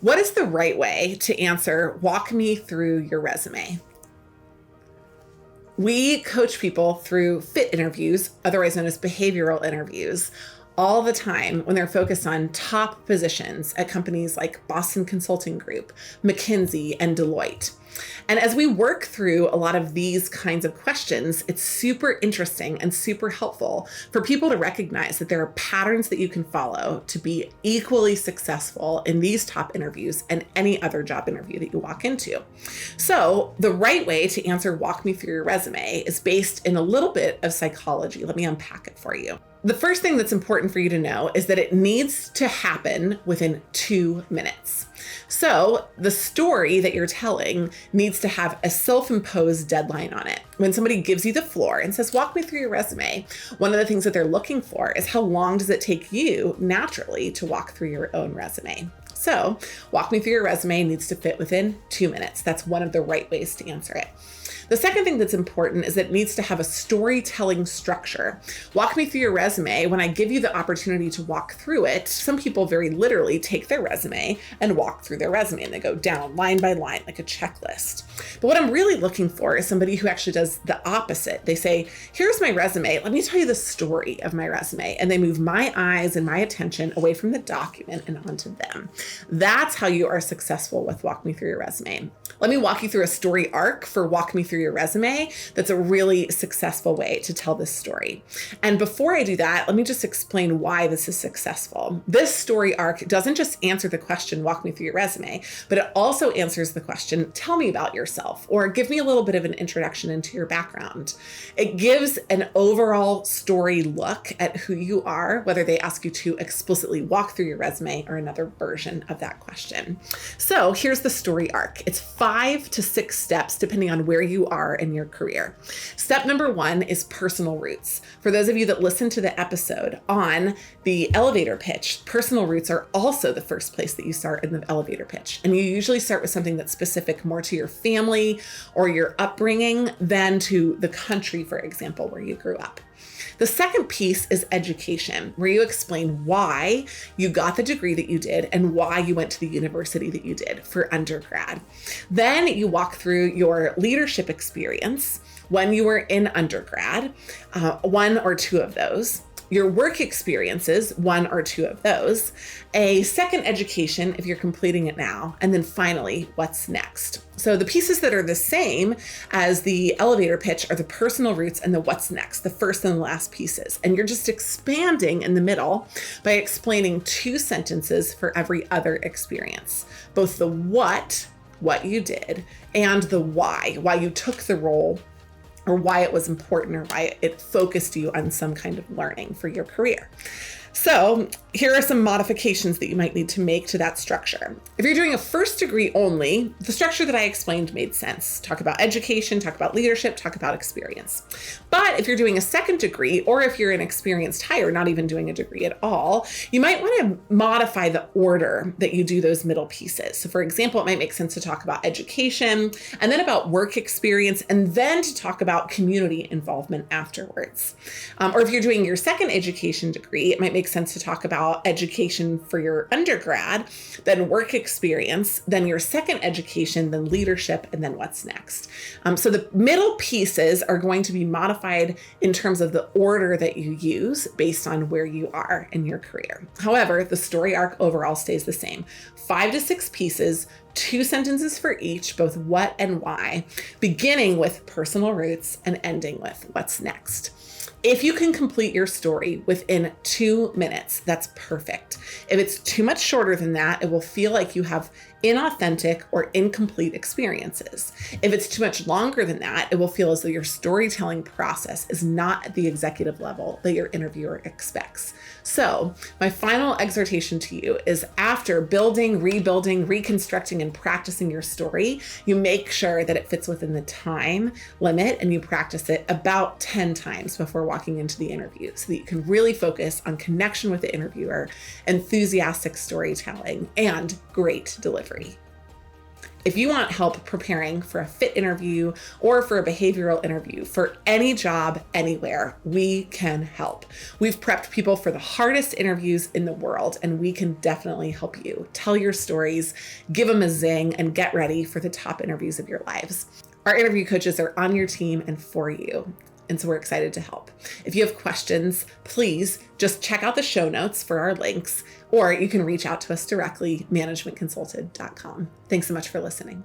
What is the right way to answer, walk me through your resume? We coach people through fit interviews, otherwise known as behavioral interviews, all the time when they're focused on top positions at companies like Boston Consulting Group, McKinsey, and Deloitte. And as we work through a lot of these kinds of questions, it's super interesting and super helpful for people to recognize that there are patterns that you can follow to be equally successful in these top interviews and any other job interview that you walk into. So the right way to answer walk me through your resume is based in a little bit of psychology. Let me unpack it for you. The first thing that's important for you to know is that it needs to happen within 2 minutes. So the story that you're telling needs to have a self-imposed deadline on it. When somebody gives you the floor and says, walk me through your resume, one of the things that they're looking for is how long does it take you naturally to walk through your own resume? So walk me through your resume needs to fit within 2 minutes. That's one of the right ways to answer it. The second thing that's important is that it needs to have a storytelling structure. Walk me through your resume. When I give you the opportunity to walk through it, some people very literally take their resume and walk through their resume, and they go down line by line like a checklist. But what I'm really looking for is somebody who actually does the opposite. They say, here's my resume. Let me tell you the story of my resume. And they move my eyes and my attention away from the document and onto them. That's how you are successful with walk me through your resume. Let me walk you through a story arc for walk me through your resume. That's a really successful way to tell this story. And before I do that, let me just explain why this is successful. This story arc doesn't just answer the question, walk me through your resume, but it also answers the question, tell me about yourself, or give me a little bit of an introduction into your background. It gives an overall story look at who you are, whether they ask you to explicitly walk through your resume or another version of that question. So here's the story arc. It's 5 to 6 steps, depending on where you are in your career. Step number 1 is personal roots. For those of you that listened to the episode on the elevator pitch, personal roots are also the first place that you start in the elevator pitch. And you usually start with something that's specific more to your family or your upbringing than to the country, for example, where you grew up. The second piece is education, where you explain why you got the degree that you did and why you went to the university that you did for undergrad. Then you walk through your leadership experience when you were in undergrad, 1 or 2 of those. Your work experiences, 1 or 2 of those, a second education if you're completing it now, and then finally, what's next. So the pieces that are the same as the elevator pitch are the personal roots and the what's next, the first and the last pieces. And you're just expanding in the middle by explaining 2 sentences for every other experience, both the what you did, and the why you took the role, or why it was important, or why it focused you on some kind of learning for your career. So here are some modifications that you might need to make to that structure. If you're doing a first degree only, the structure that I explained made sense. Talk about education, talk about leadership, talk about experience. But if you're doing a second degree, or if you're an experienced hire, not even doing a degree at all, you might want to modify the order that you do those middle pieces. So for example, it might make sense to talk about education, and then about work experience, and then to talk about community involvement afterwards. Or if you're doing your second education degree, it might make sense to talk about education for your undergrad, then work experience, then your second education, then leadership, and then what's next. So the middle pieces are going to be modified in terms of the order that you use based on where you are in your career. However, the story arc overall stays the same. 5 to 6 pieces, 2 sentences for each, both what and why, beginning with personal roots and ending with what's next. If you can complete your story within 2 minutes, that's perfect. If it's too much shorter than that, it will feel like you have inauthentic or incomplete experiences. If it's too much longer than that, it will feel as though your storytelling process is not at the executive level that your interviewer expects. So my final exhortation to you is, after building, rebuilding, reconstructing, and practicing your story, you make sure that it fits within the time limit and you practice it about 10 times before walking into the interview so that you can really focus on connection with the interviewer, enthusiastic storytelling, and great delivery. If you want help preparing for a fit interview or for a behavioral interview for any job, anywhere, we can help. We've prepped people for the hardest interviews in the world, and we can definitely help you. Tell your stories, give them a zing, and get ready for the top interviews of your lives. Our interview coaches are on your team and for you. And so we're excited to help. If you have questions, please just check out the show notes for our links, or you can reach out to us directly, managementconsulted.com. Thanks so much for listening.